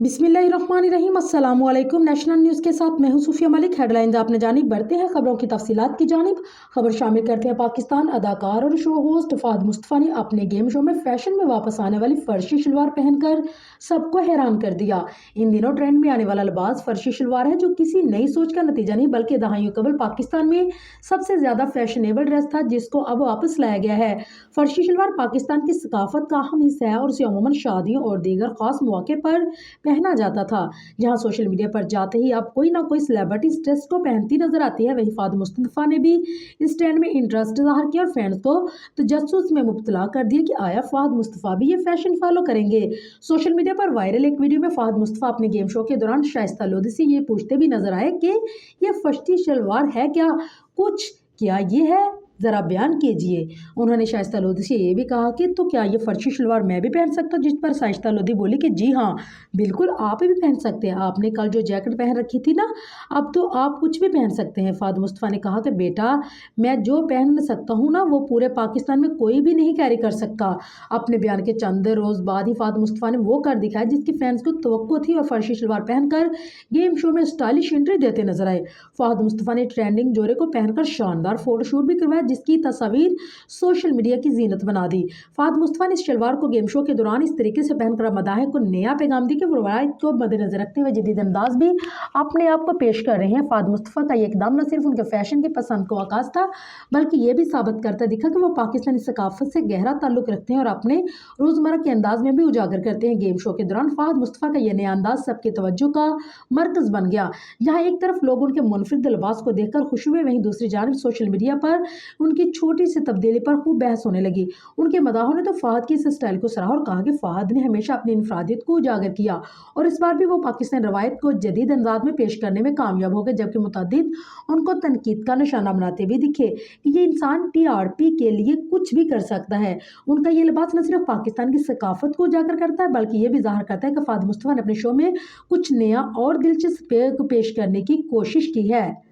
बिस्मिल्लाहिर्रहमानिर्रहीम। अस्सलाम वालेकुम। नेशनल न्यूज़ के साथ मैं हूं सूफिया मलिक। हेडलाइंस आपने जानिब बढ़ते हैं खबरों की तफसीलात की जानिब। खबर शामिल करते हैं पाकिस्तान अदाकार और शो होस्ट फहद मुस्तफ़ा ने अपने गेम शो में फैशन में वापस आने वाली फर्शी शलवार पहनकर सबको हैरान कर दिया। इन दिनों ट्रेंड में आने वाला लिबास फर्शी शलवार है, जो किसी नई सोच का नतीजा नहीं बल्कि दहाइयों कबल पाकिस्तान में सबसे ज्यादा फैशनेबल ड्रेस था, जिसको अब वापस लाया गया है। फर्शी शलवार पाकिस्तान की सकाफत का अहम हिस्सा है और उसे अमूमन शादियों और दीगर खास मौके पर पहना जाता था। जहां सोशल मीडिया पर जाते ही अब कोई ना कोई सेलिब्रिटी इस ड्रेस को पहनती नजर आती है। वहीं फहद मुस्तफा ने भी इस ट्रेंड में इंटरेस्ट जाहिर किया और फैंस को तजस्सुस में मुब्तला कर दिया कि आया फहद मुस्तफा भी ये फैशन फॉलो करेंगे। सोशल मीडिया पर वायरल एक वीडियो में फहद मुस्तफा अपने गेम शो के दौरान शाइस्ता लोधी से ये पूछते भी नजर आए कि ये फर्शी शलवार है क्या ये है, जरा बयान कीजिए। उन्होंने शाइस्ता लोधी से ये भी कहा कि तो क्या ये फर्शी शलवार मैं भी पहन सकता हूँ, जिस पर शाइस्ता लोधी बोली कि जी हाँ बिल्कुल आप भी पहन सकते हैं, आपने कल जो जैकेट पहन रखी थी ना, अब तो आप कुछ भी पहन सकते हैं। फहद मुस्तफा ने कहा कि बेटा मैं जो पहन सकता हूँ ना, वो पूरे पाकिस्तान में कोई भी नहीं कैरी कर सकता। अपने बयान के चंद रोज बाद ही फहद मुस्तफा ने वो कर दिखाया जिसकी फैंस को तवक्को थी और फर्शी शलवार पहनकर गेम शो में स्टाइलिश एंट्री देते नजर आए। फहद मुस्तफा ने ट्रेंडिंग जोड़े को पहनकर शानदार फोटोशूट भी करवाया, जिसकी तस्वीर सोशल मीडिया की जीनत बना दी। फहद मुस्तफा ने इस शलवार को गेम शो के दौरान इस तरीके से पहनकर मदाहिर को नया पैगाम दी कि वो रवायत को मद्देनजर रखते हुए जदीद अंदाज भी अपने आप को पेश कर रहे हैं। फहद मुस्तफा का ये इकदाम न सिर्फ उनके फैशन की पसंद को आकाश था, बल्कि ये भी साबित करता दिखा कि वो पाकिस्तानी सकाफत से गहरा ताल्लुक रखते हैं और अपने रोजमर्रा के अंदाज में भी उजागर करते हैं। गेम शो के दौरान फहद मुस्तफा का यह नया अंदाज सबकी तवज्जो का मरकज बन गया। जहाँ एक तरफ लोग उनके मुनफरिद लिबास को देखकर खुश हुए, वहीं दूसरी जानब सोशल मीडिया पर उनकी छोटी सी तब्दीली पर खूब बहस होने लगी। उनके मदाहों ने तो फहद की इस स्टाइल को सराहा और कहा कि फहद ने हमेशा अपनी इनफरादियत को उजागर किया और इस बार भी वो पाकिस्तान रवायत को जदीद अंदाज में पेश करने में कामयाब हो गए, जबकि मुतअद्दिद उनको तनकीद का निशाना बनाते भी दिखे कि ये इंसान टीआरपी के लिए कुछ भी कर सकता है। उनका ये लिबास न सिर्फ पाकिस्तान की सकाफत को उजागर करता है, बल्कि ये भी जाहिर करता है कि फहद मुस्तफा ने अपने शो में कुछ नया और दिलचस्प पेश करने की कोशिश की है।